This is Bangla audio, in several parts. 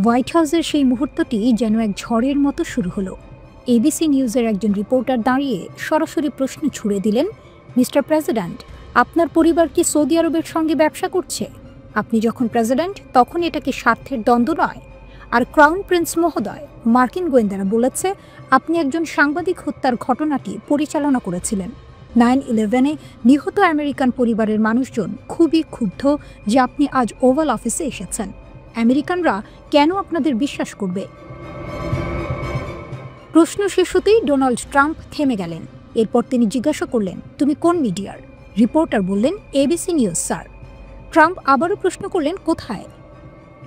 হোয়াইট হাউসের সেই মুহূর্তটি যেন এক ঝড়ের মতো শুরু হলো। এবিসি নিউজের একজন রিপোর্টার দাঁড়িয়ে সরাসরি প্রশ্ন ছুড়ে দিলেন, মিস্টার প্রেসিডেন্ট, আপনার পরিবার কি সৌদি আরবের সঙ্গে ব্যবসা করছে? আপনি যখন প্রেসিডেন্ট তখন এটা কি স্বার্থের দ্বন্দ্ব নয়? আর ক্রাউন প্রিন্স মহোদয়, মার্কিন গোয়েন্দারা বলেছে আপনি একজন সাংবাদিক হত্যার ঘটনাটি পরিচালনা করেছিলেন। 9/11-এ নিহত আমেরিকান পরিবারের মানুষজন খুবই ক্ষুব্ধ যে আপনি আজ ওভাল অফিসে এসেছেন। আমেরিকানরা কেন আপনাদের বিশ্বাস করবে? প্রশ্ন শেষ হতেই ডোনাল্ড ট্রাম্প থেমে গেলেন। এরপর তিনি জিজ্ঞাসা করলেন, তুমি কোন মিডিয়ার? রিপোর্টার বললেন, এবিসি নিউজ স্যার। ট্রাম্প আবারও প্রশ্ন করলেন, কোথায়?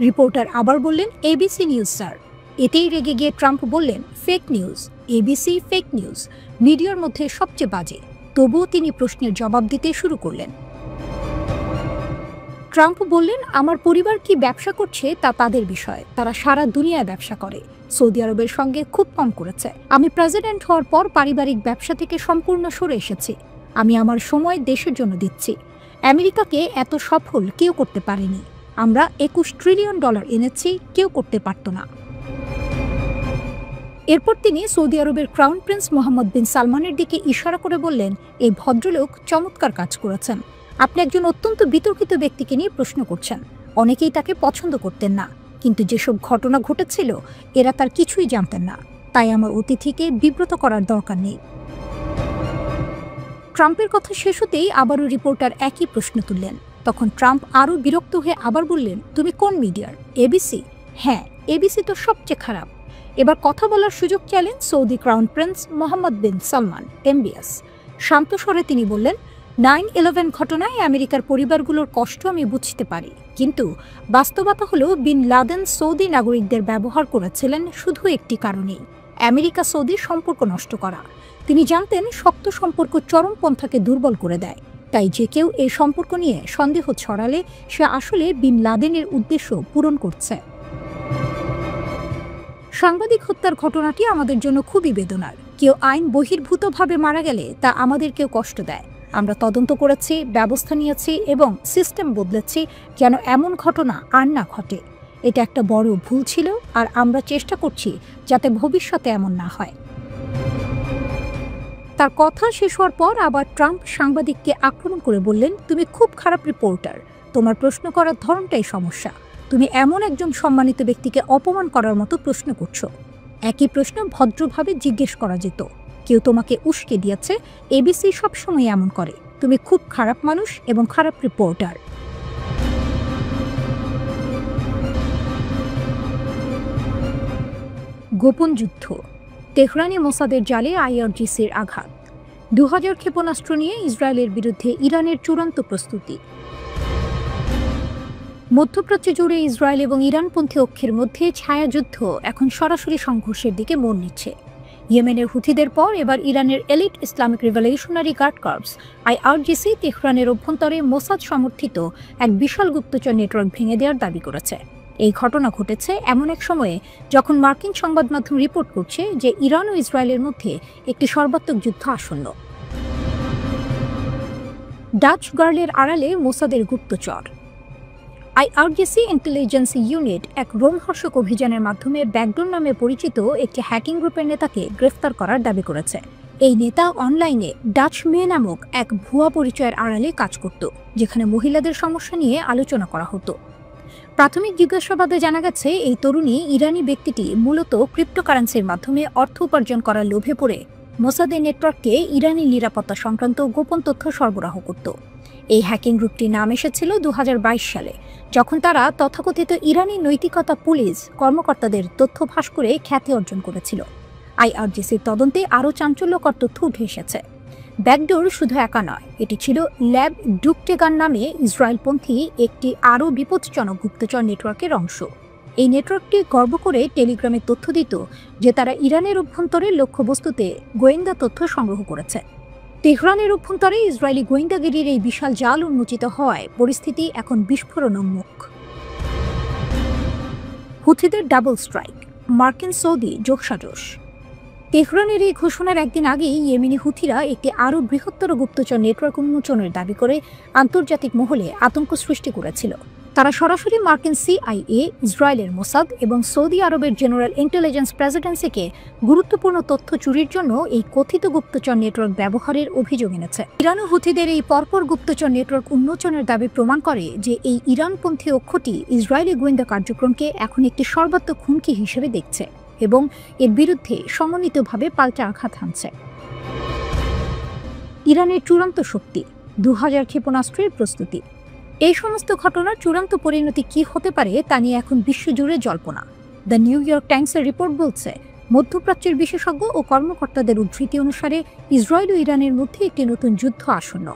রিপোর্টার আবার বললেন, এবিসি নিউজ স্যার। এতেই রেগে গিয়ে ট্রাম্প বললেন, fake news, ABC fake news, মিডিয়ার মধ্যে সবচেয়ে বাজে। তবুও তিনি প্রশ্নের জবাব দিতে শুরু করলেন। ট্রাম্প বললেন, আমার পরিবার কি ব্যবসা করছে তা তাদের বিষয়, তারা সারা দুনিয়ায় ব্যবসা করে, সৌদি আরবের সঙ্গে খুব কম করেছে। আমি প্রেসিডেন্ট হওয়ার পর পারিবারিক ব্যবসা থেকে সম্পূর্ণ সরে এসেছি। আমি আমার সময় দেশের জন্য দিচ্ছি। আমেরিকাকে এত সফল কেউ করতে পারেনি। আমরা $21 ট্রিলিয়ন এনেছি, কেউ করতে পারত না। এরপর তিনি সৌদি আরবের ক্রাউন প্রিন্স মোহাম্মদ বিন সালমানের দিকে ইশারা করে বললেন, এই ভদ্রলোক চমৎকার কাজ করেছেন। আপনি একজন অত্যন্ত বিতর্কিত ব্যক্তিকে নিয়ে প্রশ্ন করছেন। অনেকেই তাকে পছন্দ করতেন না, কিন্তু যেসব ঘটনা ঘটেছিল এরা তার কিছুই জানতেন না। তাই আমার অতিথিকে বিব্রত করার দরকার নেই। ট্রাম্পের কথা শেষ হতেই আবারও রিপোর্টার একই প্রশ্ন তুললেন। তখন ট্রাম্প আরও বিরক্ত হয়ে আবার বললেন, তুমি কোন মিডিয়ার? এবিসি? হ্যাঁ, এবিসি তো সবচেয়ে খারাপ। এবার কথা বলার সুযোগ চাইলেন সৌদি ক্রাউন প্রিন্স মোহাম্মদ বিন সালমান, এমবিএস। শান্ত স্বরে তিনি বললেন, 9/11 ঘটনায় আমেরিকার পরিবারগুলোর কষ্ট আমি বুঝতে পারি, কিন্তু বাস্তবতা হলো বিন লাদেন সৌদি নাগরিকদের ব্যবহার করেছিলেন শুধু একটি কারণেই, আমেরিকা সৌদি সম্পর্ক নষ্ট করা। তিনি জানতেন শক্ত সম্পর্ক চরমপন্থাকে দুর্বল করে দেয়। তাই যে কেউ এই সম্পর্ক নিয়ে সন্দেহ ছড়ালে সে আসলে বিন লাদেনের উদ্দেশ্য পূরণ করছে। সাংবাদিক হত্যার ঘটনাটি আমাদের জন্য খুবই বেদনার। কেউ আইন বহির্ভূতভাবে মারা গেলে তা আমাদেরকেও কষ্ট দেয়। আমরা তদন্ত করেছি, ব্যবস্থা নিয়েছি এবং সিস্টেম বদলেছি যেন এমন ঘটনা আর না ঘটে। এটা একটা বড় ভুল ছিল আর আমরা চেষ্টা করছি যাতে ভবিষ্যতে এমন না হয়। তার কথা শেষ হওয়ার পর আবার ট্রাম্প সাংবাদিককে আক্রমণ করে বললেন, তুমি খুব খারাপ রিপোর্টার। তোমার প্রশ্ন করার ধরনটাই সমস্যা। তুমি এমন একজন সম্মানিত ব্যক্তিকে অপমান করার মতো প্রশ্ন করছো। একই প্রশ্ন ভদ্রভাবে জিজ্ঞেস করা যেত। কেউ তোমাকে উস্কে দিয়েছে, এবিসি সবসময় এমন করে। তুমি খুব খারাপ মানুষ এবং খারাপ রিপোর্টার। গোপন যুদ্ধ, তেহরানি মোসাদের জালে আইআরজিসির আঘাত, 2000 ক্ষেপণাস্ত্র নিয়ে ইসরায়েলের বিরুদ্ধে ইরানের চূড়ান্ত প্রস্তুতি। মধ্যপ্রাচ্য জুড়ে ইসরায়েল এবং ইরানপন্থী অক্ষের মধ্যে ছায়াযুদ্ধ এখন সরাসরি সংঘর্ষের দিকে মোড় নিচ্ছে। ইয়েমেনের হুথিদের পর এবার ইরানের elite Islamic Revolutionary Guard Corps IRGC তেহরানের অভ্যন্তরে মোসাদ সমর্থিত এক বিশাল গুপ্তচর নেটওয়ার্ক ভেঙে দেওয়ার দাবি করেছে। এই ঘটনা ঘটেছে এমন এক সময়ে যখন মার্কিন সংবাদ মাধ্যম রিপোর্ট করছে যে ইরান ও ইসরায়েলের মধ্যে একটি সর্বাত্মক যুদ্ধ আসন্ন। ডাচ গার্লের আড়ালে মোসাদের গুপ্তচর। আইআরজিসি ইন্টেলিজেন্স ইউনিট এক রোমহর্ষক অভিযানের মাধ্যমে ব্যাকডোর নামে পরিচিত একটি হ্যাকিং গ্রুপের নেতাকে গ্রেফতার করার দাবি করেছে। এই নেতা অনলাইনে ডাচ মেয়ে নামক এক ভুয়া পরিচয়ের আড়ালে কাজ করত, যেখানে মহিলাদের সমস্যা নিয়ে আলোচনা করা হতো। প্রাথমিক জিজ্ঞাসাবাদে জানা গেছে এই তরুণী ইরানি ব্যক্তিটি মূলত ক্রিপ্টোকারেন্সির মাধ্যমে অর্থ উপার্জন করার লোভে পড়ে মোসাদের নেটওয়ার্ককে ইরানি নিরাপত্তা সংক্রান্ত গোপন তথ্য সরবরাহ করত। এই হ্যাকিং গ্রুপটির নাম এসেছিল 2022 সালে, যখন তারা তথাকথিত ইরানি নৈতিকতা পুলিশ কর্মকর্তাদের তথ্য ফাঁস করে খ্যাতি অর্জন করেছিল। আইআরজিসির তদন্তে আরও চাঞ্চল্যকর তথ্য উঠে এসেছে। ব্যাকডোর শুধু একা নয়, এটি ছিল ল্যাব ডুকটেগান নামে ইসরায়েলপন্থী একটি আরও বিপজ্জনক গুপ্তচর নেটওয়ার্কের অংশ। এই নেটওয়ার্কটি গর্ব করে টেলিগ্রামে তথ্য দিত যে তারা ইরানের অভ্যন্তরে লক্ষ্যবস্তুতে গোয়েন্দা তথ্য সংগ্রহ করেছে। তেহরানের অভ্যন্তরে ইসরায়েলি গোয়েন্দাগিরির এই বিশাল জাল উন্মোচিত হওয়ায় পরিস্থিতি এখন বিস্ফোরণোন্মুখ। হুথিদের ডাবল স্ট্রাইক, মার্কিন সৌদি যোগসাজশ। তেহরানের এই ঘোষণার একদিন আগেই ইয়েমেনি হুথিরা একটি আরও বৃহত্তর গুপ্তচর নেটওয়ার্ক উন্মোচনের দাবি করে আন্তর্জাতিক মহলে আতঙ্ক সৃষ্টি করেছিল। তারা সরাসরি মার্কিন সিআইএ, ইসরায়েলের মোসাদ এবং সৌদি আরবের জেনারেল ইন্টেলিজেন্স প্রেসিডেন্সিকে গুরুত্বপূর্ণ তথ্য চুরির জন্য এই কথিত গুপ্তচর নেটওয়ার্ক ব্যবহারের অভিযোগ এনেছে। ইরান ও হুথিদের এই পরপর গুপ্তচর নেটওয়ার্ক উন্মোচনের দাবি প্রমাণ করে যে এই ইরানপন্থী অক্ষটি ইসরায়েলি গোয়েন্দা কার্যক্রমকে এখন একটি সর্বাত্মক হুমকি হিসেবে দেখছে এবং এর বিরুদ্ধে সমন্বিতভাবে পাল্টা আঘাত হানছে। ইরানের চূড়ান্ত শক্তি, 2000 ক্ষেপণাস্ত্রের প্রস্তুতি। এই সমস্ত ঘটনার চূড়ান্ত পরিণতি কি হতে পারে তা নিয়ে এখন বিশ্বজুড়ে জল্পনা। দ্য নিউ ইয়র্ক টাইমসের রিপোর্ট বলছে, মধ্যপ্রাচ্যের বিশেষজ্ঞ ও কর্মকর্তাদের উদ্ধৃতি অনুসারে ইসরায়েল ও ইরানের মধ্যে একটি নতুন যুদ্ধ আসন্ন।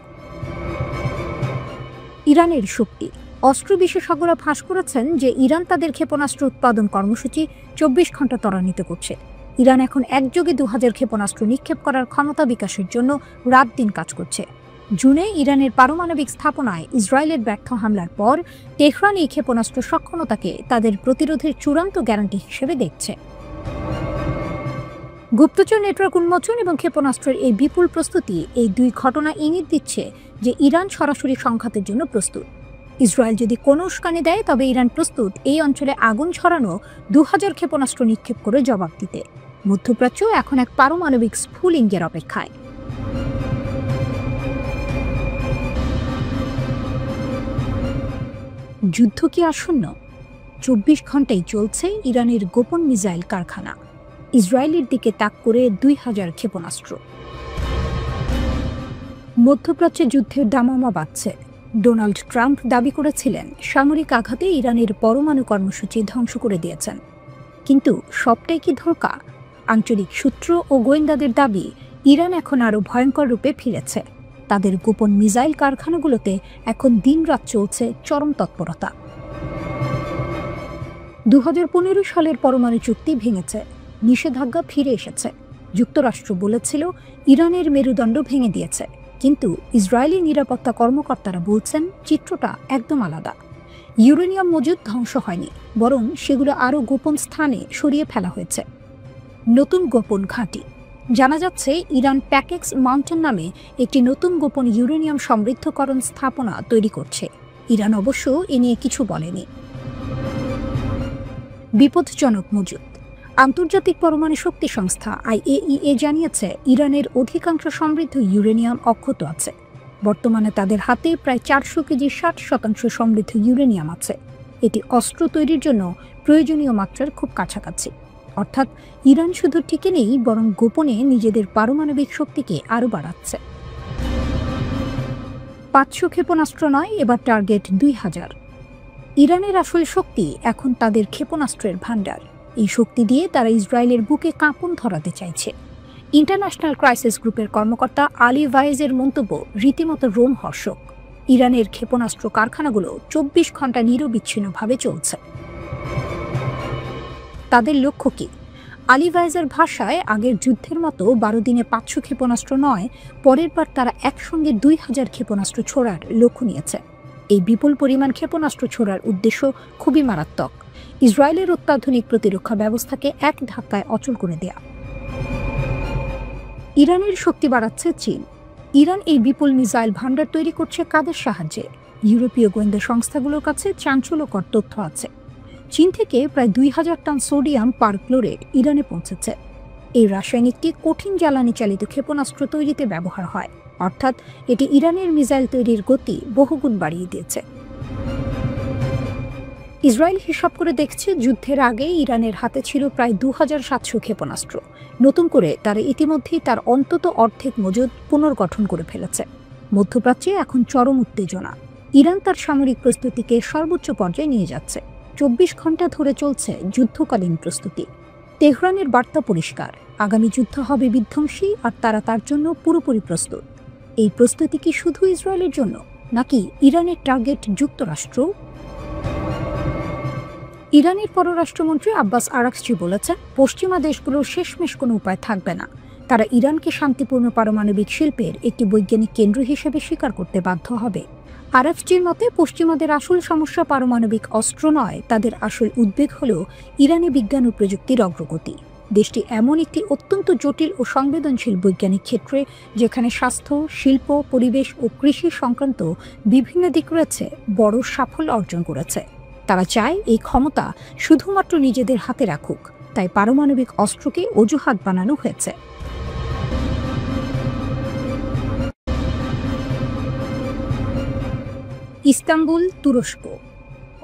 ইরানের শক্তি। অস্ত্র বিশেষজ্ঞরা ফাঁস করেছেন যে ইরান তাদের ক্ষেপণাস্ত্র উৎপাদন কর্মসূচি 24 ঘন্টা ত্বরান্বিত করছে। ইরান এখন একযোগে 2000 ক্ষেপণাস্ত্র নিক্ষেপ করার ক্ষমতা বিকাশের জন্য রাত দিন কাজ করছে। জুনে ইরানের পারমাণবিক স্থাপনায় ইসরায়েলের ব্যর্থ হামলার পর তেহরান এই ক্ষেপণাস্ত্র সক্ষমতাকে তাদের প্রতিরোধের চূড়ান্ত গ্যারান্টি হিসেবে দেখছে। গুপ্তচর নেটওয়ার্ক উন্মোচন এবং ক্ষেপণাস্ত্রের এই বিপুল প্রস্তুতি, এই দুই ঘটনা ইঙ্গিত দিচ্ছে যে ইরান সরাসরি সংঘাতের জন্য প্রস্তুত। ইসরায়েল যদি কোনো উস্কানি দেয় তবে ইরান প্রস্তুত এই অঞ্চলে আগুন ছড়ানো 2000 ক্ষেপণাস্ত্র নিক্ষেপ করে জবাব দিতে। মধ্যপ্রাচ্য এখন এক পারমাণবিক স্ফুলিঙ্গের অপেক্ষায়। যুদ্ধ কি আসন্ন? 24 ঘন্টায় চলছে ইরানের গোপন মিসাইল কারখানা। ইসরায়েলের দিকে তাক করে 2000 ক্ষেপণাস্ত্র। মধ্যপ্রাচ্যে যুদ্ধের দামামা বাড়ছে। ডোনাল্ড ট্রাম্প দাবি করেছিলেন সামরিক আঘাতে ইরানের পরমাণু কর্মসূচি ধ্বংস করে দিয়েছেন। কিন্তু সবটাই কি ধোঁকা? আঞ্চলিক সূত্র ও গোয়েন্দাদের দাবি, ইরান এখন আরও ভয়ঙ্কর রূপে ফিরেছে। তাদের গোপন মিসাইল কারখানাগুলোতে এখন দিনরাত চলছে চরম তৎপরতা। 2015 সালের পরমাণু চুক্তি ভেঙেছে, নিষেধাজ্ঞা ফিরে এসেছে। যুক্তরাষ্ট্র বলেছিল ইরানের মেরুদণ্ড ভেঙে দিয়েছে, কিন্তু ইসরায়েলি নিরাপত্তা কর্মকর্তারা বলছেন চিত্রটা একদম আলাদা। ইউরেনিয়াম মজুদ ধ্বংস হয়নি, বরং সেগুলো আরও গোপন স্থানে সরিয়ে ফেলা হয়েছে। নতুন গোপন ঘাঁটি। জানা যাচ্ছে ইরান প্যাকেক্স মাউন্টেন নামে একটি নতুন গোপন ইউরেনিয়াম সমৃদ্ধকরণ স্থাপনা তৈরি করছে। ইরান অবশ্য এ নিয়ে কিছু বলেনি। বিপজ্জনক মজুদ। আন্তর্জাতিক পরমাণু শক্তি সংস্থা IAEA জানিয়েছে ইরানের অধিকাংশ সমৃদ্ধ ইউরেনিয়াম অক্ষত আছে। বর্তমানে তাদের হাতে প্রায় 400 কেজি 60% সমৃদ্ধ ইউরেনিয়াম আছে। এটি অস্ত্র তৈরির জন্য প্রয়োজনীয় মাত্রার খুব কাছাকাছি। অর্থাৎ ইরান শুধু টিকে নেই, বরং গোপনে নিজেদের পারমাণবিক শক্তিকে আরও বাড়াচ্ছে। 500 ক্ষেপণাস্ত্র নয়, এবার টার্গেট 2000। ইরানের আসল শক্তি এখন তাদের ক্ষেপণাস্ত্রের ভান্ডার। এই শক্তি দিয়ে তারা ইসরায়েলের বুকে কাঁপন ধরাতে চাইছে। ইন্টারন্যাশনাল ক্রাইসিস গ্রুপের কর্মকর্তা আলী ভাইজের মন্তব্য রীতিমতো রোমহর্ষক। ইরানের ক্ষেপণাস্ত্র কারখানাগুলো 24 ঘন্টা নিরবিচ্ছিন্নভাবে চলছে। তাদের লক্ষ্য কি? আলী ভাইজের ভাষায়, আগের যুদ্ধের মতো 12 দিনে 500 ক্ষেপণাস্ত্র নয়, পরের বার তারা একসঙ্গে 2000 ক্ষেপণাস্ত্র ছোড়ার লক্ষ্য নিয়েছে। এই বিপুল পরিমাণ ক্ষেপণাস্ত্র ছোড়ার উদ্দেশ্য খুবই মারাত্মক। ইসরায়েলের অত্যাধুনিক প্রতিরক্ষা ব্যবস্থাকে এক ধাক্কায় অচল করে দেয়া। ইরানের শক্তি বাড়াচ্ছে চীন। ইরান এই বিপুল মিসাইল ভান্ডার তৈরি করছে কাদের সাহায্যে? ইউরোপীয় গোয়েন্দা সংস্থাগুলোর কাছে চাঞ্চল্যকর তথ্য আছে। চীন থেকে প্রায় 2000 টন সোডিয়াম পারক্লোরেট ইরানে পৌঁছেছে। এই রাসায়নিকটি কঠিন জ্বালানি চালিত ক্ষেপণাস্ত্র তৈরিতে ব্যবহার হয়, অর্থাৎ এটি ইরানের মিসাইল তৈরির গতি বহুগুণ বাড়িয়ে দিয়েছে। ইসরায়েল হিসাব করে দেখছে যুদ্ধের আগে ইরানের হাতে ছিল প্রায় 2700 ক্ষেপণাস্ত্র। নতুন করে তারা ইতিমধ্যেই তার অন্তত অর্ধেক মজুদ পুনর্গঠন করে ফেলেছে। মধ্যপ্রাচ্যে এখন চরম উত্তেজনা। ইরান তার সামরিক প্রস্তুতিকে সর্বোচ্চ পর্যায়ে নিয়ে যাচ্ছে। 24 ঘন্টা ধরে চলছে যুদ্ধকালীন প্রস্তুতি। তেহরানের বার্তা পরিষ্কার, আগামী যুদ্ধ হবে বিধ্বংসী, আর তারা তার জন্য পুরোপুরি প্রস্তুত। এই প্রস্তুতি কি শুধু ইসরায়েলের জন্য, নাকি ইরানের টার্গেট যুক্তরাষ্ট্র? ইরানের পররাষ্ট্রমন্ত্রী আব্বাস আরাকচি বলেছেন, পশ্চিমা দেশগুলোর শেষমেশ কোনো উপায় থাকবে না। তারা ইরানকে শান্তিপূর্ণ পারমাণবিক শিল্পের একটি বৈজ্ঞানিক কেন্দ্র হিসেবে স্বীকার করতে বাধ্য হবে। আরাকচির মতে, পশ্চিমাদের আসল সমস্যা পারমাণবিক অস্ত্র নয়, তাদের আসল উদ্বেগ হল ইরানি বিজ্ঞান ও প্রযুক্তির অগ্রগতি। দেশটি এমন একটি অত্যন্ত জটিল ও সংবেদনশীল বৈজ্ঞানিক ক্ষেত্রে, যেখানে স্বাস্থ্য, শিল্প, পরিবেশ ও কৃষি সংক্রান্ত বিভিন্ন দিক রয়েছে, বড় সাফল্য অর্জন করেছে। তারা চায় এই ক্ষমতা শুধুমাত্র নিজেদের হাতে রাখুক, তাই পারমাণবিক অস্ত্রকে অজুহাত বানানো হয়েছে। ইস্তাম্বুল, তুরস্ক।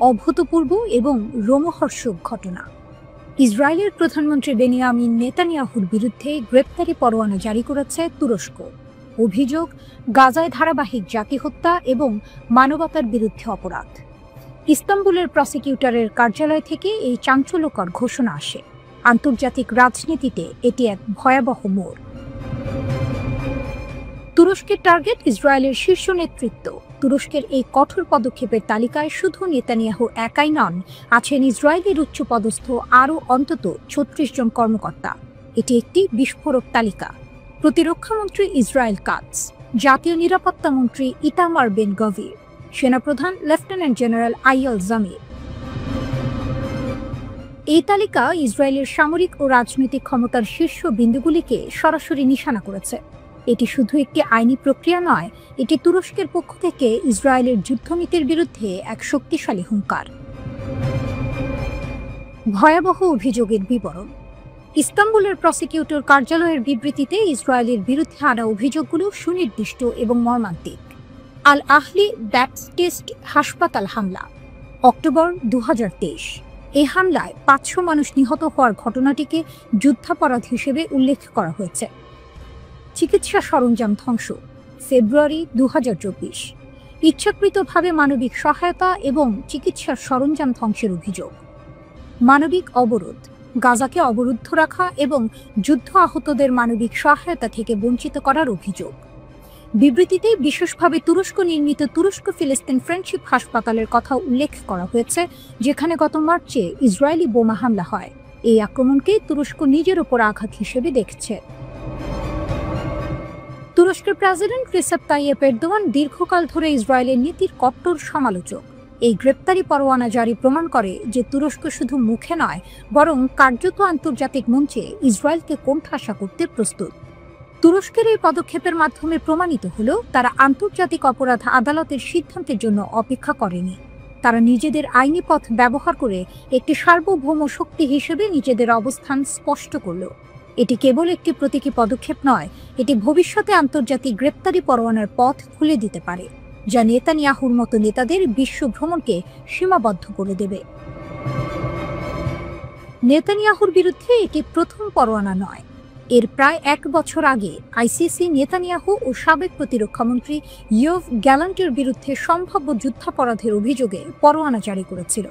অভূতপূর্ব এবং রোমহর্ষক ঘটনা। ইসরায়েলের প্রধানমন্ত্রী বেনিয়ামিন নেতানিয়াহুর বিরুদ্ধে গ্রেপ্তারি পরোয়ানা জারি করেছে তুরস্ক। অভিযোগ, গাজায় ধারাবাহিক জাতিহত্যা এবং মানবতার বিরুদ্ধে অপরাধ। ইস্তাম্বুলের প্রসিকিউটরের কার্যালয় থেকে এই চাঞ্চল্যকর ঘোষণা আসে। আন্তর্জাতিক রাজনীতিতে এটি এক ভয়াবহ মোড়। তুরস্কের টার্গেট ইসরায়েলের শীর্ষ নেতৃত্ব। তুরস্কের এই কঠোর পদক্ষেপের তালিকায় শুধু নেতানিয়াহু একাই নন, আছেন ইসরায়েলের উচ্চপদস্থ আরও অন্তত ৩৬ জন কর্মকর্তা। এটি একটি বিস্ফোরক তালিকা। প্রতিরক্ষামন্ত্রী ইসরায়েল কাটস, জাতীয় নিরাপত্তা মন্ত্রী ইতামার বেন গভির, সেনাপ্রধান লেফটেন্যান্ট জেনারেল আইয়াল জামির। এই তালিকা ইসরায়েলের সামরিক ও রাজনৈতিক ক্ষমতার শীর্ষ বিন্দুগুলিকে সরাসরি নিশানা করেছে। এটি শুধু একটি আইনি প্রক্রিয়া নয়, এটি তুরস্কের পক্ষ থেকে ইসরায়েলের যুদ্ধনীতির বিরুদ্ধে এক শক্তিশালী হুঙ্কার। ভয়াবহ অভিযোগের বিবরণ। ইস্তাম্বুলের প্রসিকিউটর কার্যালয়ের বিবৃতিতে ইসরায়েলের বিরুদ্ধে আনা অভিযোগগুলো সুনির্দিষ্ট এবং মর্মান্তিক। আল আহলি ব্যাপটিস্ট হাসপাতাল হামলা, অক্টোবর ২০২৩। এই হামলায় ৫০০ মানুষ নিহত হওয়ার ঘটনাটিকে যুদ্ধাপরাধ হিসেবে উল্লেখ করা হয়েছে। চিকিৎসা সরঞ্জাম ধ্বংস, ফেব্রুয়ারি ২০২৪। ইচ্ছাকৃতভাবে মানবিক সহায়তা এবং চিকিৎসার সরঞ্জাম ধ্বংসের অভিযোগ। মানবিক অবরোধ, গাজাকে অবরুদ্ধ রাখা এবং যুদ্ধ আহতদের মানবিক সহায়তা থেকে বঞ্চিত করার অভিযোগ। বিবৃতিতে বিশেষভাবে তুরস্ক নির্মিত তুরস্ক ফিলিস্তিন ফ্রেন্ডশিপ হাসপাতালের কথা উল্লেখ করা হয়েছে, যেখানে গত মার্চে ইসরায়েলি বোমা হামলা হয়। এই আক্রমণকে তুরস্ক নিজের ওপর আঘাত হিসেবে দেখছে। তুরস্কের প্রেসিডেন্ট রিসেপ তাইয়েপ এরদোয়ান দীর্ঘকাল ধরে ইসরায়েলের নীতির কট্টর সমালোচক। এই গ্রেপ্তারি পরোয়ানা জারি প্রমাণ করে যে তুরস্ক শুধু মুখে নয়, বরং কার্যত আন্তর্জাতিক মঞ্চে ইসরায়েলকে কোণঠাসা করতে প্রস্তুত। তুরস্কের এই পদক্ষেপের মাধ্যমে প্রমাণিত হল, তারা আন্তর্জাতিক অপরাধ আদালতের সিদ্ধান্তের জন্য অপেক্ষা করেনি। তারা নিজেদের আইনি পথ ব্যবহার করে একটি সার্বভৌম শক্তি হিসেবে নিজেদের অবস্থান স্পষ্ট করল। এটি কেবল একটি প্রতীকী পদক্ষেপ নয়, এটি ভবিষ্যতে আন্তর্জাতিক গ্রেপ্তারি পরোয়ানার পথ খুলে দিতে পারে, যা নেতানিয়াহুর মতো নেতাদের বিশ্ব ভ্রমণকে সীমাবদ্ধ করে দেবে। নেতানিয়াহুর বিরুদ্ধে এটি প্রথম পরোয়ানা নয়। এর প্রায় ১ বছর আগে আইসিসি নেতানিয়াহু ও সাবেক প্রতিরক্ষামন্ত্রী ইয়োভ গ্যালান্টের বিরুদ্ধে সম্ভাব্য যুদ্ধাপরাধের অভিযোগে পরোয়ানা জারি করেছিল।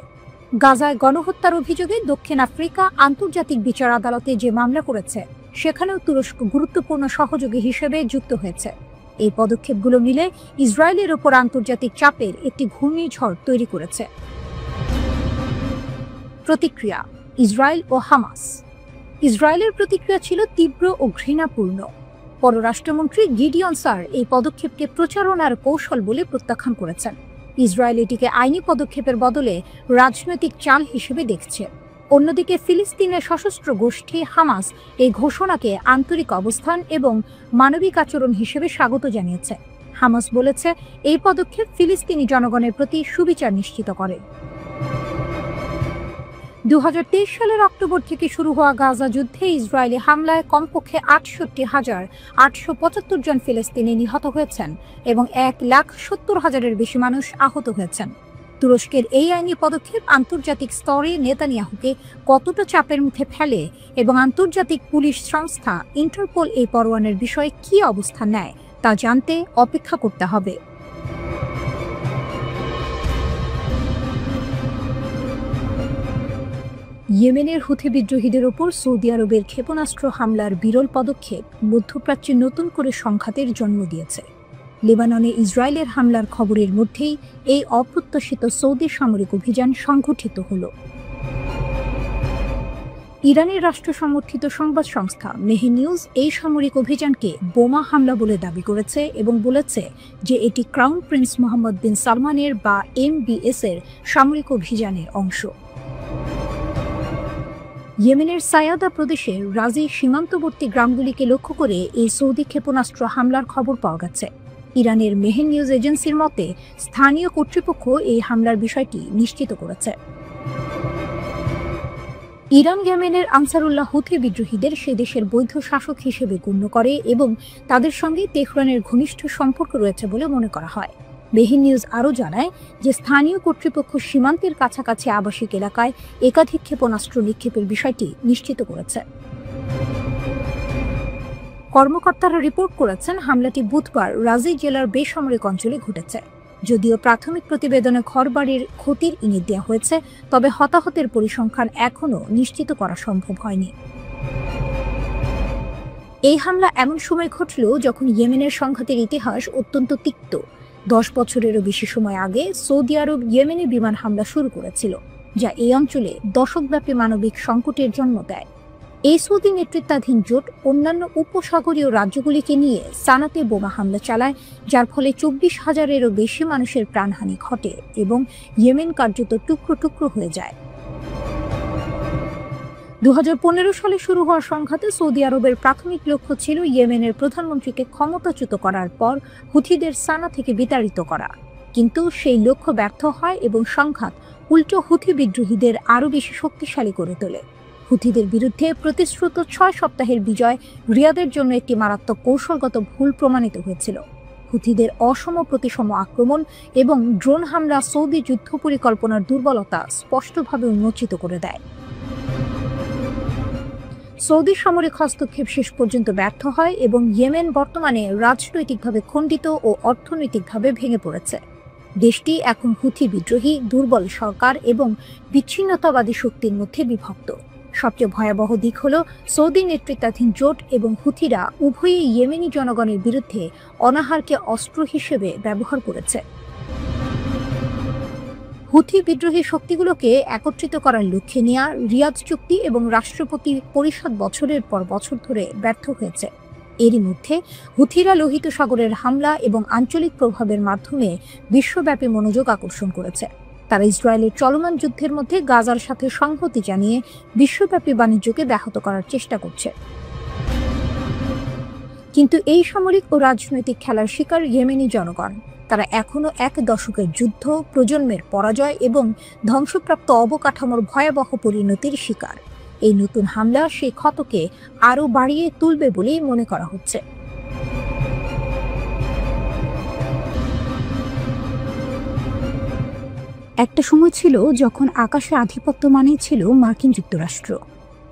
গাজায় গণহত্যার অভিযোগে দক্ষিণ আফ্রিকা আন্তর্জাতিক বিচার আদালতে যে মামলা করেছে, সেখানেও তুরস্ক গুরুত্বপূর্ণ সহযোগী হিসেবে যুক্ত হয়েছে। এই পদক্ষেপগুলো মিলে ইসরায়েলের ওপর আন্তর্জাতিক চাপের একটি ঘূর্ণিঝড় তৈরি করেছে। প্রতিক্রিয়া, ইসরায়েল ও হামাস। ইসরায়েলের প্রতিক্রিয়া ছিল তীব্র ও ঘৃণাপূর্ণ। পররাষ্ট্রমন্ত্রী গিডিয়ন সার এই পদক্ষেপকে প্রচারণার কৌশল বলে প্রত্যাখ্যান করেছেন। ইসরায়েল এটিকে আইনি পদক্ষেপের বদলে রাজনৈতিক চাল হিসেবে দেখছে। অন্যদিকে ফিলিস্তিনের সশস্ত্র গোষ্ঠী হামাস এই ঘোষণাকে আন্তরিক অবস্থান এবং মানবিক আচরণ হিসেবে স্বাগত জানিয়েছে। হামাস বলেছে, এই পদক্ষেপ ফিলিস্তিনি জনগণের প্রতি সুবিচার নিশ্চিত করে। ২০২৩ সালের অক্টোবর থেকে শুরু হওয়া গাজা যুদ্ধে ইসরায়েলি হামলায় কমপক্ষে ৬৮,৮৭৫ জন ফিলিস্তিনি নিহত হয়েছেন এবং ১,৭০,০০০-এর বেশি মানুষ আহত হয়েছেন। তুরস্কের এই আইনি পদক্ষেপ আন্তর্জাতিক স্তরে নেতানিয়াহুকে কতটা চাপের মুখে ফেলে এবং আন্তর্জাতিক পুলিশ সংস্থা ইন্টারপোল এই পরোয়ানার বিষয়ে কী অবস্থান নেয়, তা জানতে অপেক্ষা করতে হবে। ইয়েমেনের হুথি বিদ্রোহীদের ওপর সৌদি আরবের ক্ষেপণাস্ত্র হামলার বিরল পদক্ষেপ মধ্যপ্রাচ্যে নতুন করে সংঘাতের জন্ম দিয়েছে। লেবাননে ইসরায়েলের হামলার খবরের মধ্যেই এই অপ্রত্যাশিত সৌদি সামরিক অভিযান সংঘটিত হল। ইরানের রাষ্ট্র সমর্থিত সংবাদ সংস্থা মেহে নিউজ এই সামরিক অভিযানকে বোমা হামলা বলে দাবি করেছে এবং বলেছে যে এটি ক্রাউন প্রিন্স মোহাম্মদ বিন সালমানের বা MBS এর সামরিক অভিযানের অংশ। ইয়েমেনের সায়াদা প্রদেশের রাজি সীমান্তবর্তী গ্রামগুলিকে লক্ষ্য করে এই সৌদি ক্ষেপণাস্ত্র হামলার খবর পাওয়া গেছে। ইরানের মেহের নিউজ এজেন্সির মতে স্থানীয় কর্তৃপক্ষ এই হামলার বিষয়টি নিশ্চিত করেছে। ইরান ইয়েমেনের আনসারুল্লাহ হুথি বিদ্রোহীদের সে দেশের বৈধ শাসক হিসেবে গণ্য করে এবং তাদের সঙ্গে তেহরানের ঘনিষ্ঠ সম্পর্ক রয়েছে বলে মনে করা হয়। মেহের নিউজ আরও জানায় যে স্থানীয় কর্তৃপক্ষ সীমান্তের কাছাকাছি আবাসিক এলাকায় একাধিক ক্ষেপণাস্ত্র নিক্ষেপের বিষয়টি নিশ্চিত করেছে। কর্মকর্তারা রিপোর্ট করেছেন হামলাটি বুধবার রাজি জেলার বেসামরিক অঞ্চলে ঘটেছে। যদিও প্রাথমিক প্রতিবেদনে ঘরবাড়ির ক্ষতির ইঙ্গিত দেওয়া হয়েছে, তবে হতাহতের পরিসংখ্যান এখনও নিশ্চিত করা সম্ভব হয়নি। এই হামলা এমন সময় ঘটল যখন ইয়েমেনের সংঘাতের ইতিহাস অত্যন্ত তিক্ত। 10 বছরেরও বেশি সময় আগে সৌদি আরব ইয়েমেনে বিমান হামলা শুরু করেছিল, যা এই অঞ্চলে দশকব্যাপী মানবিক সংকটের জন্ম দেয়। এই সৌদি নেতৃত্বাধীন জোট অন্যান্য উপসাগরীয় রাজ্যগুলিকে নিয়ে সানাতে বোমা হামলা চালায়, যার ফলে 24,000-এরও বেশি মানুষের প্রাণহানি ঘটে এবং ইয়েমেন কার্যত টুকরো টুকরো হয়ে যায়। 2015 সালে শুরু হওয়া সংঘাতে সৌদি আরবের প্রাথমিক লক্ষ্য ছিল ইয়েমেনের প্রধানমন্ত্রীকে ক্ষমতাচ্যুত করার পর হুথিদের সানা থেকে বিতাড়িত করা, কিন্তু সেই লক্ষ্য ব্যর্থ হয় এবং সংঘাত উল্টো হুথি বিদ্রোহীদের আরও বেশি শক্তিশালী করে তোলে। হুথিদের বিরুদ্ধে প্রতিশ্রুত 6 সপ্তাহের বিজয় রিয়াদের জন্য একটি মারাত্মক কৌশলগত ভুল প্রমাণিত হয়েছিল। হুথিদের অসম প্রতিসম আক্রমণ এবং ড্রোন হামলা সৌদি যুদ্ধ পরিকল্পনার দুর্বলতা স্পষ্টভাবে উন্মোচিত করে দেয়। সৌদি সামরিক হস্তক্ষেপ শেষ পর্যন্ত ব্যর্থ হয় এবং ইয়েমেন বর্তমানে রাজনৈতিকভাবে খণ্ডিত ও অর্থনৈতিকভাবে ভেঙে পড়েছে। দেশটি এখন হুথি বিদ্রোহী, দুর্বল সরকার এবং বিচ্ছিন্নতাবাদী শক্তির মধ্যে বিভক্ত। সবচেয়ে ভয়াবহ দিক হল সৌদি নেতৃত্বাধীন জোট এবং হুথিরা উভয়ই ইয়েমেনি জনগণের বিরুদ্ধে অনাহারকে অস্ত্র হিসেবে ব্যবহার করেছে। হুথি বিদ্রোহী শক্তিগুলোকে একত্রিত করার লক্ষ্যে নেওয়া রিয়াদ চুক্তি এবং রাষ্ট্রপতি পরিষদ বছরের পর বছর ধরে ব্যর্থ হয়েছে। এরই মধ্যে হুথিরা লোহিত সাগরের হামলা এবং আঞ্চলিক প্রভাবের মাধ্যমে বিশ্বব্যাপী মনোযোগ আকর্ষণ করেছে। তারা ইসরায়েলের চলমান যুদ্ধের মধ্যে গাজার সাথে সংহতি জানিয়ে বিশ্বব্যাপী বাণিজ্যকে ব্যাহত করার চেষ্টা করছে। কিন্তু এই সামরিক ও রাজনৈতিক খেলার শিকার ইয়েমেনি জনগণ। তারা এখনও এক দশকের যুদ্ধ, প্রজন্মের পরাজয় এবং ধ্বংসপ্রাপ্ত অবকাঠামোর ভয়াবহ পরিণতির শিকার। এই নতুন হামলা সেই ক্ষতকে আরও বাড়িয়ে তুলবে বলেই মনে করা হচ্ছে। একটা সময় ছিল যখন আকাশে আধিপত্য মানেই ছিল মার্কিন যুক্তরাষ্ট্র।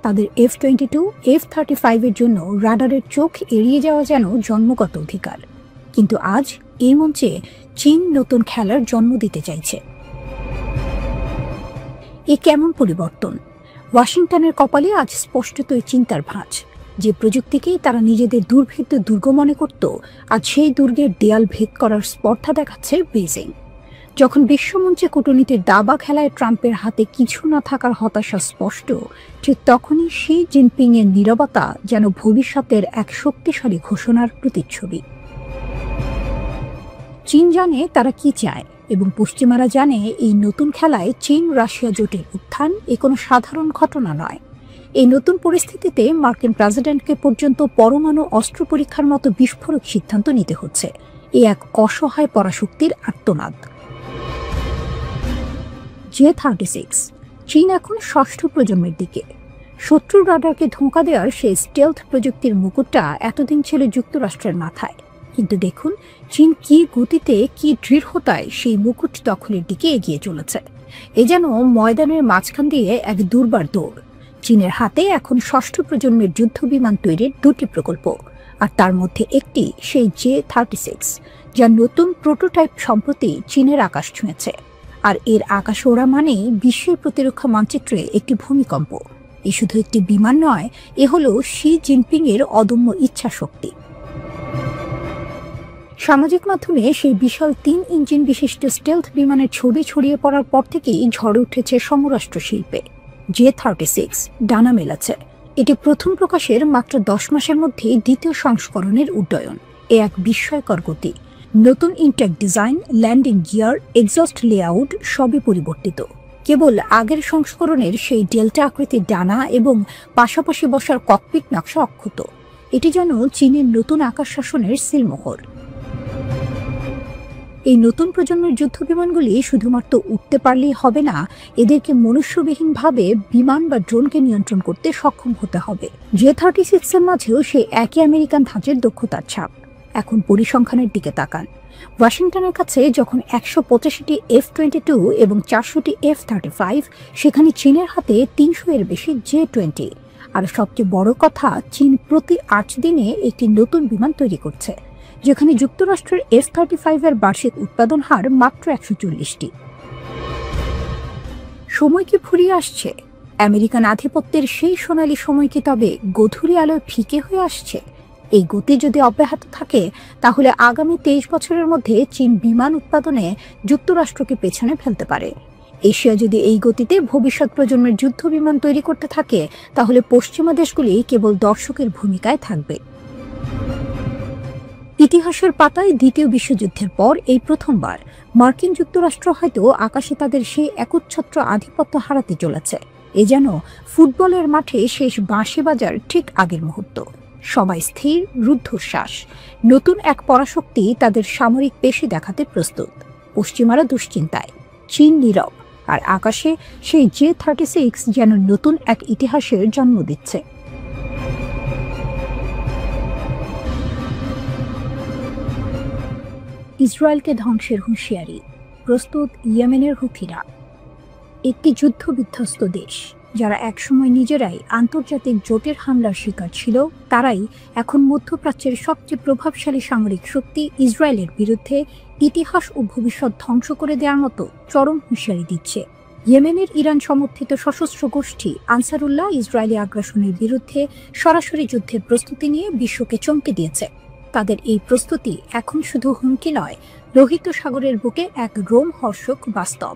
তাদের F-22, F-35-এর জন্য রাডারের চোখ এড়িয়ে যাওয়া যেন জন্মগত অধিকার। কিন্তু আজ এই মঞ্চে চীন নতুন খেলার জন্ম দিতে চাইছে। এ কেমন পরিবর্তন? ওয়াশিংটনের কপালে আজ স্পষ্টতই চিন্তার ভাঁজ। যে প্রযুক্তিকেই তারা নিজেদের দুর্ভেদ্য দুর্গ মনে করত, আজ সেই দুর্গের দেয়াল ভেদ করার স্পর্ধা দেখাচ্ছে বেইজিং। যখন বিশ্বমঞ্চে কূটনীতির দাবা খেলায় ট্রাম্পের হাতে কিছু না থাকার হতাশা স্পষ্ট, ঠিক তখনই শি জিনপিংয়ের নীরবতা যেন ভবিষ্যতের এক শক্তিশালী ঘোষণার প্রতিচ্ছবি। চীন জানে তারা কি চায় এবং পশ্চিমারা জানে এই নতুন খেলায় চীন রাশিয়া জোটের উত্থান এ কোনো সাধারণ ঘটনা নয়। এই নতুন পরিস্থিতিতে মার্কিন প্রেসিডেন্টকে পর্যন্ত পরমাণু অস্ত্র পরীক্ষার মতো বিস্ফোরক সিদ্ধান্ত নিতে হচ্ছে। এ এক অসহায় পরাশক্তির আর্তনাদ। J-36 চীন এখন ষষ্ঠ প্রজন্মের দিকে। শত্রুর রাডারকে ধোঁকা দেওয়ার সেই স্টেলথ প্রযুক্তির মুকুটটা এতদিন ছিল যুক্তরাষ্ট্রের মাথায়, কিন্তু দেখুন চীন কি গতিতে, কি দৃঢ়তায় সেই মুকুট দখলের দিকে এগিয়ে চলেছে। এ যেন ময়দানের মাঝখান দিয়ে এক দুর্বার দৌড়। চীনের হাতে এখন ষষ্ঠ প্রজন্মের যুদ্ধ বিমান তৈরির 2টি প্রকল্প, আর তার মধ্যে একটি সেই J-36, যার নতুন প্রোটোটাইপ সম্প্রতি চীনের আকাশ ছুঁয়েছে। আর এর আকাশ ওড়া মানেই বিশ্বের প্রতিরক্ষা মানচিত্রে একটি ভূমিকম্প। এ শুধু একটি বিমান নয়, এ হলো শি জিনপিংয়ের অদম্য ইচ্ছা শক্তি। সামাজিক মাধ্যমে সেই বিশাল 3 ইঞ্জিন বিশিষ্ট স্টেলথ বিমানের ছবি ছড়িয়ে পড়ার পর থেকেই ঝড়ে উঠেছে সমরাষ্ট্র শিল্পে। J-36 ডানা মেলাচ্ছে। এটি প্রথম প্রকাশের মাত্র 10 মাসের মধ্যে দ্বিতীয় সংস্করণের উড্ডয়ন। এ এক বিস্ময়কর গতি। নতুন intake design, landing gear, exhaust layout সবই পরিবর্তিত। কেবল আগের সংস্করণের সেই ডেল্টা আকৃতির ডানা এবং পাশাপাশি বসার ককপিট নকশা অক্ষত। এটি যেন চীনের নতুন আকাশ শাসনের সিলমোহর। এই নতুন প্রজন্মের যুদ্ধ বিমানগুলি শুধুমাত্র উঠতে পারলেই হবে না, এদেরকে মনুষ্যবিহীনভাবে বিমান বা ড্রোনকে নিয়ন্ত্রণ করতে সক্ষম হতে হবে। J-36 এর মাঝেও সেই একই আমেরিকান ধাঁচের দক্ষতার ছাপ। এখন পরিসংখ্যানের দিকে তাকান। ওয়াশিংটনের কাছে যখন 185টি F-22 এবং 400টি F-35, সেখানে চীনের হাতে 300 এর বেশি J-20। আর সবচেয়ে বড় কথা, চীন প্রতি 8 দিনে একটি নতুন বিমান তৈরি করছে, যেখানে যুক্তরাষ্ট্রের F-35 এর বার্ষিক উৎপাদন হার মাত্র 140টি। সময় কি ফুরিয়ে আসছে? আমেরিকান আধিপত্যের সেই সোনালী সময় কি তবে গধূলি আলোয় ফিকে হয়ে আসছে? এই গতি যদি অব্যাহত থাকে, তাহলে আগামী 23 বছরের মধ্যে চীন বিমান উৎপাদনে যুক্তরাষ্ট্রকে পেছনে ফেলতে পারে। এশিয়া যদি এই গতিতে ভবিষ্যৎ প্রজন্মের যুদ্ধ বিমান তৈরি করতে থাকে, তাহলে পশ্চিমা দেশগুলি কেবল দর্শকের ভূমিকায় থাকবে। ইতিহাসের পাতায় দ্বিতীয় বিশ্বযুদ্ধের পর এই প্রথমবার মার্কিন যুক্তরাষ্ট্র হয়তো আকাশে তাদের সেই একচ্ছত্র আধিপত্য হারাতে চলেছে। এ যেন ফুটবলের মাঠে শেষ বাঁশি বাজার ঠিক আগের মুহূর্ত। সবাই স্থির, রুদ্ধশ্বাস। নতুন এক পরাশক্তি তাদের সামরিক পেশি দেখাতে প্রস্তুত। পশ্চিমারা দুশ্চিন্তায়, চীন নীরব, আর আকাশে সেই J-36 যেন নতুন এক ইতিহাসের জন্ম দিচ্ছে। ইসরায়েলকে ধ্বংসের হুঁশিয়ারি, প্রস্তুত ইয়েমেনের হুথিরা। একটি যুদ্ধ বিধ্বস্ত দেশ, যারা একসময় নিজেরাই আন্তর্জাতিক জোটের হামলার শিকার ছিল, তারাই এখন মধ্যপ্রাচ্যের সবচেয়ে প্রভাবশালী সামরিক শক্তি ইসরায়েলের বিরুদ্ধে ইতিহাস ও ভবিষ্যৎ ধ্বংস করে দেওয়ার মতো চরম হুঁশিয়ারি দিচ্ছে। ইয়েমেনের ইরান সমর্থিত সশস্ত্র গোষ্ঠী আনসারুল্লাহ ইসরায়েলি আগ্রাসনের বিরুদ্ধে সরাসরি যুদ্ধের প্রস্তুতি নিয়ে বিশ্বকে চমকে দিয়েছে। তাদের এই প্রস্তুতি এখন শুধু হুমকি নয়, লোহিত সাগরের বুকে এক রোমহর্ষক বাস্তব।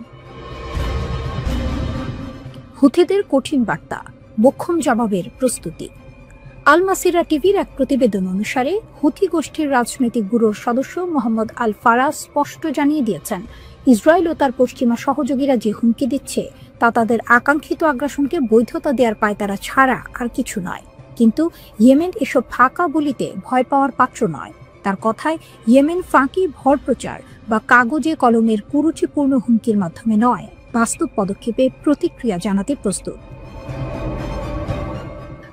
হুথিদের কঠিন বার্তা, মোক্ষম জবাবের প্রস্তুতি। আল মাসিরা টিভির এক প্রতিবেদন অনুসারে হুথি গোষ্ঠীর রাজনৈতিক ব্যুরোর সদস্য মোহাম্মদ আল ফারাজ স্পষ্ট জানিয়ে দিয়েছেন, ইসরায়েল ও তার পশ্চিমা সহযোগীরা যে হুমকি দিচ্ছে তা তাদের আকাঙ্ক্ষিত আগ্রাসনকে বৈধতা দেওয়ার পায়তারা ছাড়া আর কিছু নয়। কিন্তু ইয়েমেন এসব ফাঁকা বলিতে ভয় পাওয়ার পাত্র নয়। তার কথায়, ইয়েমেন ফাঁকি ভরপ্রচার বা কাগজে কলমের কুরুচিপূর্ণ হুমকির মাধ্যমে নয়, বাস্তব পদক্ষেপে প্রতিক্রিয়া জানাতে প্রস্তুত।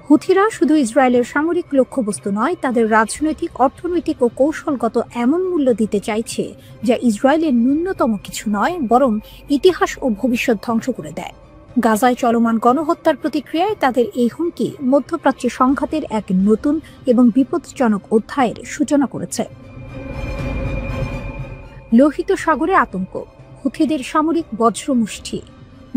হুথিরা শুধু ইসরায়েলের সামরিক লক্ষ্যবস্তু নয়, তাদের রাজনৈতিক, অর্থনৈতিক ও কৌশলগত এমন মূল্য দিতে চাইছে যা ইসরায়েলের ন্যূনতম কিছু নয়, বরং ইতিহাস ও ভবিষ্যৎ ধ্বংস করে দেয়। গাজায় চলমান গণহত্যার প্রতিক্রিয়ায় তাদের এই হুমকি মধ্যপ্রাচ্যে সংঘাতের এক নতুন এবং বিপজ্জনক অধ্যায়ের সূচনা করেছে। লোহিত সাগরে আতঙ্ক, হুথিদের সামরিক বজ্রমুষ্টি।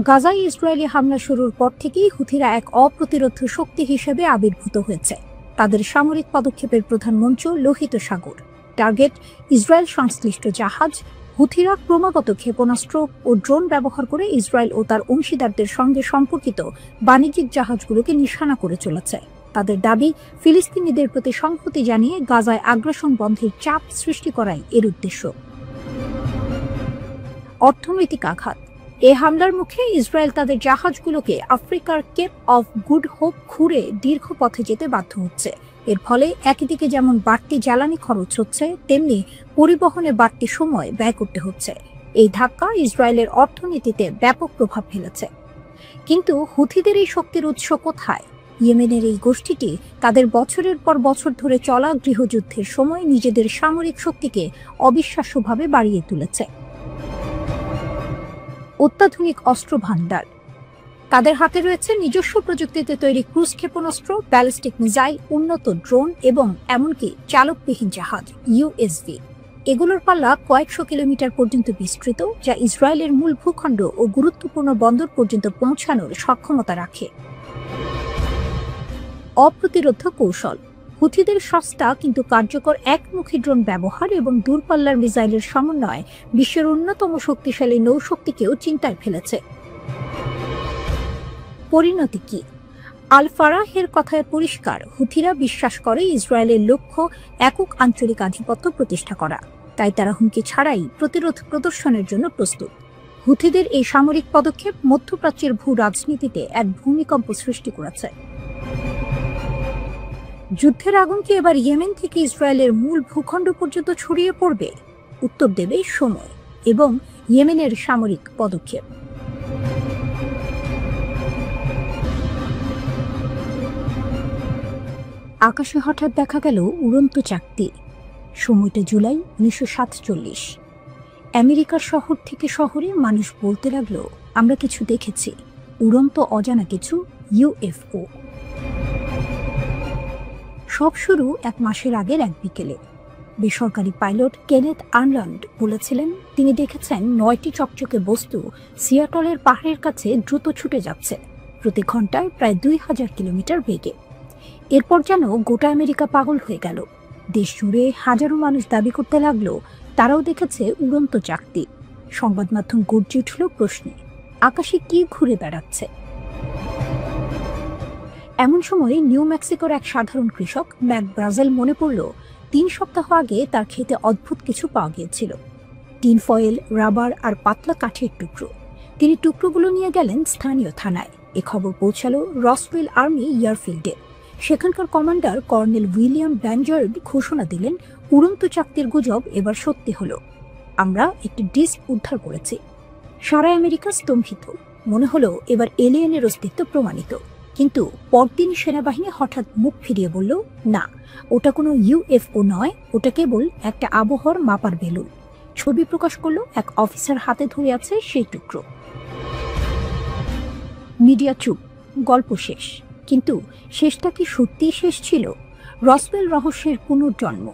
গাজায় ইসরায়েলি হামলা শুরুর পর থেকেই হুথিরা এক অপ্রতিরোধ্য শক্তি হিসেবে আবির্ভূত হয়েছে। তাদের সামরিক পদক্ষেপের প্রধান মঞ্চ লোহিত সাগর। টার্গেট ইসরায়েল সংশ্লিষ্ট জাহাজ। হুথিরা ক্রমাগত ক্ষেপণাস্ত্র ও ড্রোন ব্যবহার করে ইসরায়েল ও তার অংশীদারদের সঙ্গে সম্পর্কিত বাণিজ্যিক জাহাজগুলোকে নিশানা করে চলেছে। তাদের দাবি, ফিলিস্তিনিদের প্রতি সংহতি জানিয়ে গাজায় আগ্রাসন বন্ধের চাপ সৃষ্টি করাই এর উদ্দেশ্য। অর্থনৈতিক আঘাত। এ হামলার মুখে ইসরায়েল তাদের জাহাজগুলোকে আফ্রিকার কেপ অফ গুড হোপ ঘুরে দীর্ঘ পথে যেতে বাধ্য হচ্ছে। এর ফলে একদিকে যেমন বাড়তি জ্বালানি খরচ হচ্ছে, তেমনি পরিবহনে বাড়তি সময় ব্যয় করতে হচ্ছে। এই ধাক্কা ইসরায়েলের অর্থনীতিতে ব্যাপক প্রভাব ফেলেছে। কিন্তু হুথিদের এই শক্তির উৎস কোথায়? ইয়েমেনের এই গোষ্ঠীটি তাদের বছরের পর বছর ধরে চলা গৃহযুদ্ধের সময় নিজেদের সামরিক শক্তিকে অবিশ্বাস্যভাবে বাড়িয়ে তুলেছে। অত্যাধুনিক অস্ত্র ভান্ডার। তাদের হাতে রয়েছে নিজস্ব প্রযুক্তিতে তৈরি ক্রুজ ক্ষেপণাস্ত্র, ব্যালিস্টিক মিসাইল, উন্নত ড্রোন এবং এমনকি চালকবিহীন জাহাজ USV। এগুলোর পাল্লা কয়েকশো কিলোমিটার পর্যন্ত বিস্তৃত, যা ইসরায়েলের মূল ভূখণ্ড ও গুরুত্বপূর্ণ বন্দর পর্যন্ত পৌঁছানোর সক্ষমতা রাখে। অপ্রতিরোধ্য কৌশল। হুথিদের সস্তা কিন্তু কার্যকর একমুখী ড্রোন ব্যবহার এবং দূরপাল্লার মিসাইলের সমন্বয় বিশ্বের অন্যতম শক্তিশালী নৌশক্তিকেও চিন্তায় ফেলেছে। পরিণতি কি? আল ফারাহের কথায় পরিষ্কার, হুথিরা বিশ্বাস করে ইসরায়েলের লক্ষ্য একক আঞ্চলিক আধিপত্য প্রতিষ্ঠা করা। তাই তারা হুমকি ছাড়াই প্রতিরোধ প্রদর্শনের জন্য প্রস্তুত। হুথিদের এই সামরিক পদক্ষেপ মধ্যপ্রাচ্যের ভূ রাজনীতিতে এক ভূমিকম্প সৃষ্টি করেছে। যুদ্ধের আগুন কি এবার ইয়েমেন থেকে ইসরায়েলের মূল ভূখণ্ড পর্যন্ত ছড়িয়ে পড়বে? উত্তর দেবে সময় এবং ইয়েমেনের সামরিক পদক্ষেপ। আকাশে হঠাৎ দেখা গেল উড়ন্ত চাকতি। সময়টা জুলাই 1947। আমেরিকার শহর থেকে শহরে মানুষ বলতে লাগলো, আমরা কিছু দেখেছি, উড়ন্ত অজানা কিছু ইউএফও। সব শুরু 1 মাসের আগের এক বিকেলে। বেসরকারি পাইলট কেনেথ আর্নল্যান্ড বলেছিলেন তিনি দেখেছেন 9টি চকচকে বস্তু সিয়াটলের পাহাড়ের কাছে দ্রুত ছুটে যাচ্ছে, প্রতি ঘন্টায় প্রায় 2000 কিলোমিটার বেগে। এরপর যেন গোটা আমেরিকা পাগল হয়ে গেল। দেশ জুড়ে হাজারো মানুষ দাবি করতে লাগলো তারাও দেখেছে উড়ন্ত চাকতি। সংবাদ মাধ্যম গর্জে উঠল প্রশ্নে, আকাশে কি ঘুরে বেড়াচ্ছে? এমন সময় নিউ মেক্সিকোর এক সাধারণ কৃষক ম্যাক ব্রাজেল মনে পড়ল 3 সপ্তাহ আগে তার ক্ষেতে অদ্ভুত কিছু পাওয়া গিয়েছিল। টিন ফয়েল, রাবার আর পাতলা কাঠের টুকরো। তিনি টুকরোগুলো নিয়ে গেলেন স্থানীয় থানায়। এ খবর পৌঁছালো রসওয়েল আর্মি এয়ারফিল্ডে। সেখানকার কমান্ডার কর্নেল উইলিয়াম ব্যানজার্ড ঘোষণা দিলেন, উড়ন্ত চাকতির গুজব এবার সত্যি হলো, আমরা একটি ডিস্ক উদ্ধার করেছি। সারা আমেরিকা স্তম্ভিত। মনে হলো এবার এলিয়েনের অস্তিত্ব প্রমাণিত। কিন্তু পরদিন সেনাবাহিনী হঠাৎ মুখ ফিরিয়ে বলল, না, ওটা কোনো ইউএফও নয়, ওটা কেবল একটা আবহাওয়ার মাপার বেলুন। ছবি প্রকাশ করলো এক অফিসার হাতে ধরে আছে সেই টুকরো। মিডিয়া চুপ, গল্প শেষ। কিন্তু শেষটা কি সত্যিই শেষ ছিল? রসওয়েল রহস্যের পুনর্জন্ম।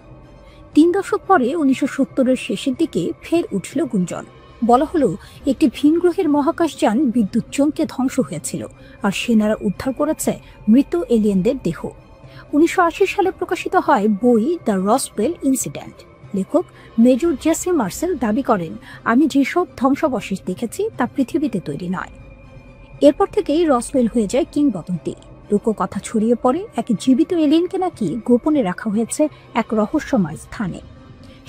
3 দশক পরে 1970-এর শেষের দিকে ফের উঠল গুঞ্জন। বলা হলো একটি ভিনগ্রহের মহাকাশযান বিদ্যুৎ চমকে ধ্বংস হয়েছিল, আর সেনারা উদ্ধার করেছে মৃত এলিয়েনদের দেহ। 1980 সালে প্রকাশিত হয় বই দ্য রসওয়েল ইনসিডেন্ট। লেখক মেজর জেসি মার্সেল দাবি করেন, আমি যেসব ধ্বংসাবশেষ দেখেছি তা পৃথিবীতে তৈরি নয়। এরপর থেকেই রসওয়েল হয়ে যায় কিংবদন্তি। লোককথা ছড়িয়ে পড়ে এক জীবিত এলিয়েনকে নাকি গোপনে রাখা হয়েছে এক রহস্যময় স্থানে।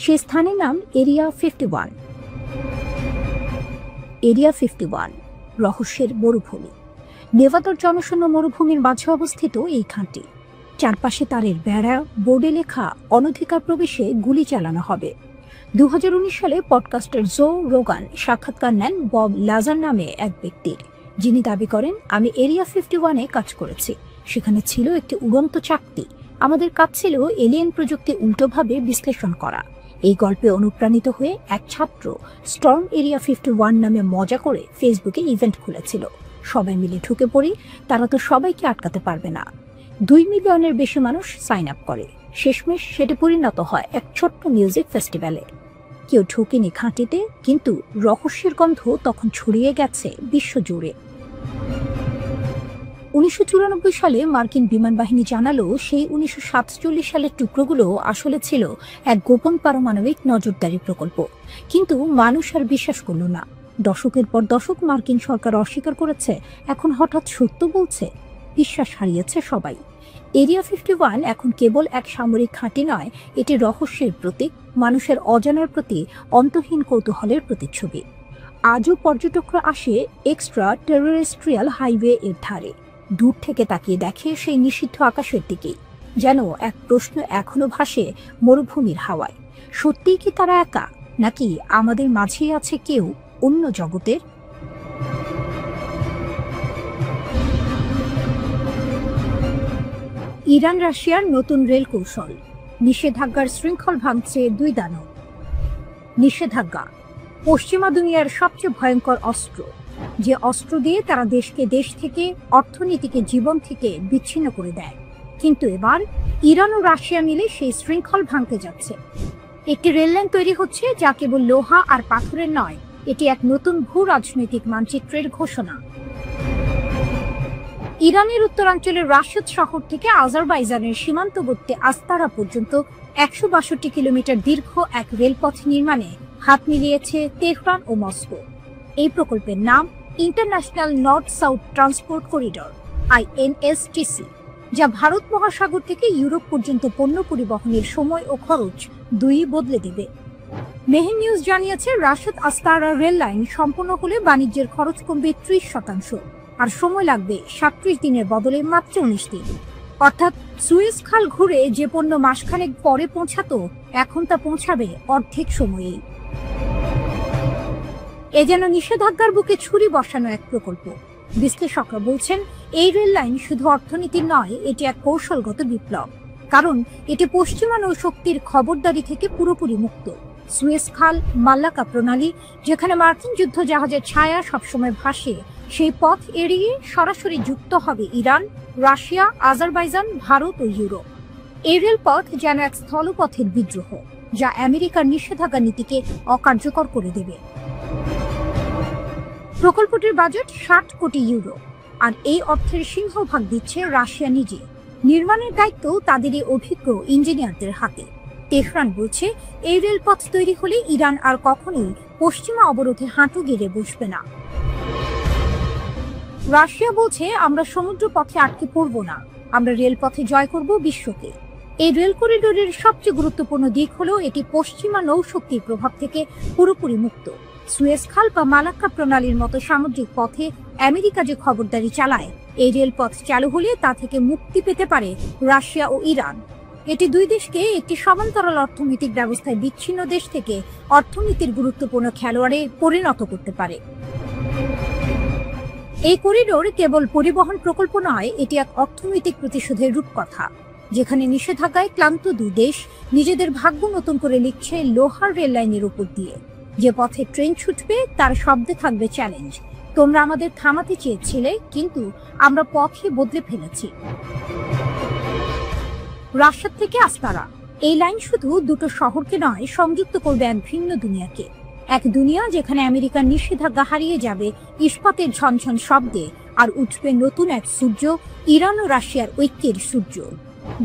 সেই স্থানের নাম এরিয়া 51। এরিয়া 51 রহস্যের মরুভূমি। নেভাদার জনশূন্য মরুভূমির মাঝে অবস্থিত এই খাঁটি। চারপাশে তারের বেড়া, বোর্ডে লেখা অনধিকার প্রবেশে গুলি চালানো হবে। 2019 সালে পডকাস্টার জো রোগান সাক্ষাৎকার নেন বব লাজার নামে এক ব্যক্তির, যিনি দাবি করেন, আমি এরিয়া 51-এ কাজ করেছি। সেখানে ছিল একটি উড়ন্ত চাকতি। আমাদের কাজ ছিল এলিয়েন প্রযুক্তি উল্টোভাবে বিশ্লেষণ করা। এই গল্পে অনুপ্রাণিত হয়ে এক ছাত্র স্টর্ম এরিয়া 51 নামে মজা করে ফেসবুকে ইভেন্ট খুলেছিল। সবাই মিলে ঢুকে পড়ি, তারা তো সবাইকে আটকাতে পারবে না। 2 মিলিয়নের বেশি মানুষ সাইন আপ করে। শেষমেশ সেটি পরিণত হয় এক ছোট্ট মিউজিক ফেস্টিভ্যালে। কেউ ঢোকেনি খাঁটিতে, কিন্তু রহস্যের গন্ধ তখন ছড়িয়ে গেছে বিশ্বজুড়ে। 1994 সালে মার্কিন বিমান বাহিনী জানালো সেই 1947 সালের টুকরোগুলো আসলে ছিল এক গোপন পারমাণবিক নজরদারি প্রকল্প। কিন্তু মানুষ আর বিশ্বাস করল না। দশকের পর দশক মার্কিন সরকার অস্বীকার করেছে, এখন হঠাৎ সত্য বলছে। বিশ্বাস হারিয়েছে সবাই। এরিয়া 51 এখন কেবল এক সামরিক ঘাঁটি নয়, এটি রহস্যের প্রতীক, মানুষের অজানার প্রতি অন্তহীন কৌতূহলের প্রতিচ্ছবি। আজও পর্যটকরা আসে এক্সট্রা টেরিস্ট্রিয়াল হাইওয়ে এর ধারে। দূর থেকে তাকিয়ে দেখে সেই নিষিদ্ধ আকাশের দিকেই। যেন এক প্রশ্ন এখনো ভাসে মরুভূমির হাওয়ায়, সত্যিই কি তারা একা, নাকি আমাদের মাঝেই আছে কেউ অন্য জগতের? ইরান রাশিয়ার নতুন রেল কৌশল। নিষেধাজ্ঞার শৃঙ্খল ভাঙছে 2 দানব। নিষেধাজ্ঞা পশ্চিমা দুনিয়ার সবচেয়ে ভয়ঙ্কর অস্ত্র, যে অস্ত্র দিয়ে তারা দেশকে দেশ থেকে, অর্থনীতিকে জীবন থেকে বিচ্ছিন্ন করে দেয়। কিন্তু এবার ইরান ও রাশিয়া মিলে সেই শৃঙ্খল ভাঙতে যাচ্ছে। একটি রেললাইন তৈরি হচ্ছে যা কেবল লোহা আর পাথরের নয়, এটি এক নতুন ভূ রাজনৈতিক মানচিত্রের ঘোষণা। ইরানের উত্তরাঞ্চলের রাশিদ শহর থেকে আজারবাইজানের সীমান্তবর্তী আস্তারা পর্যন্ত 162 কিলোমিটার দীর্ঘ এক রেলপথ নির্মাণে হাত মিলিয়েছে তেহরান ও মস্কো। এই প্রকল্পের নাম international north south transport corridor INSTC, যা ভারত মহাসাগর থেকে ইউরোপ পর্যন্ত পণ্য পরিবহনের সময় ও খরচ দুই বদলে দেবে। মেহের নিউজ জানিয়েছে, রাশেদ আস্তারা রেল লাইন সম্পূর্ণ হলে বাণিজ্যের খরচ কমবে 30%, আর সময় লাগবে 37 দিনের বদলে মাত্র 19 দিন। অর্থাৎ সুয়েজ খাল ঘুরে যে পণ্য মাসখানেক পরে পৌঁছাতো, এখন তা পৌঁছাবে অর্ধেক সময়েই। এ যেন নিষেধাজ্ঞার বুকে ছুরি বসানো এক প্রকল্প। বিশ্লেষকরা বলছেন, এই রেল লাইন শুধু অর্থনীতির নয়, এটি এক কৌশলগত বিপ্লব। কারণ এটি পশ্চিমা নৌশক্তির খবরদারি থেকে পুরোপুরি মুক্ত। সুয়েজ খাল, মাল্লাকা প্রণালী, যেখানে মার্কিন যুদ্ধ জাহাজের ছায়া সবসময় ভাসে, সেই পথ এড়িয়ে সরাসরি যুক্ত হবে ইরান, রাশিয়া, আজারবাইজান, ভারত ও ইউরোপ। এই রেলপথ যেন এক স্থলপথের বিদ্রোহ, যা আমেরিকার নিষেধাজ্ঞা নীতিকে অকার্যকর করে দেবে। প্রকল্পটির বাজেট 60 কোটি ইউরো, আর এই অর্থের সিংহভাগ দিচ্ছে রাশিয়া নিজে। নির্মাণের দায়িত্ব তাদেরই অভিজ্ঞ ইঞ্জিনিয়ারদের হাতে। তেহরান বলছে, এই রেলপথ তৈরি হলে ইরান আর কখনোই পশ্চিমা অবরোধে হাঁটু গেড়ে বসবে না। রাশিয়া বলছে, আমরা সমুদ্র পথে আটকে পড়ব না, আমরা রেলপথে জয় করব বিশ্বকে। এই রেল করিডোরের সবচেয়ে গুরুত্বপূর্ণ দিক হলো এটি পশ্চিমা নৌশক্তির প্রভাব থেকে পুরোপুরি মুক্ত। সুয়েজ খাল বা মালাক্কা প্রণালীর মতো সামুদ্রিক পথে আমেরিকা যে খবরদারি চালায়, এই রেলপথ চালু হলে তা থেকে মুক্তি পেতে পারে রাশিয়া ও ইরান। এটি দুই দেশকে একটি সমান্তরাল অর্থনৈতিক ব্যবস্থায় বিচ্ছিন্ন দেশ থেকে অর্থনীতির গুরুত্বপূর্ণ খেলোয়াড়ে পরিণত করতে পারে। এই করিডোর কেবল পরিবহন প্রকল্প নয়, এটি এক অর্থনৈতিক প্রতিশোধের রূপকথা, যেখানে নিষেধাজ্ঞায় ক্লান্ত দুই দেশ নিজেদের ভাগ্য নতুন করে লিখছে লোহার রেল লাইনের উপর দিয়ে। যে পথে ট্রেন ছুটবে তার শব্দে থাকবে চ্যালেঞ্জ, তোমরা আমাদের থামাতে চেয়েছিলে, কিন্তু আমরা পথে বদলে ফেলেছি। রাশিয়া থেকে আস্তারা, এই লাইন শুধু দুটো শহরকে নয়, সংযুক্ত করবে এক ভিন্ন দুনিয়াকে। এক দুনিয়া যেখানে আমেরিকার নিষেধাজ্ঞা হারিয়ে যাবে ইস্পাতের ঝনঝন শব্দে, আর উঠবে নতুন এক সূর্য, ইরান ও রাশিয়ার ঐক্যের সূর্য।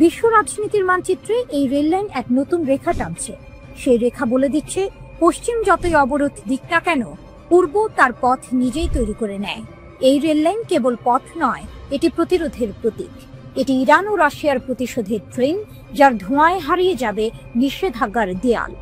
বিশ্ব রাজনীতির মানচিত্রে এই রেল লাইন এক নতুন রেখা টানছে। সেই রেখা বলে দিচ্ছে, পশ্চিম যতই অবরোধ দিক না কেন, পূর্ব তার পথ নিজেই তৈরি করে নেয়। এই রেল লাইন কেবল পথ নয়, এটি প্রতিরোধের প্রতীক। এটি ইরান ও রাশিয়ার প্রতিশোধের ট্রেন, যার ধোঁয়ায় হারিয়ে যাবে নিষেধাজ্ঞার দেয়াল।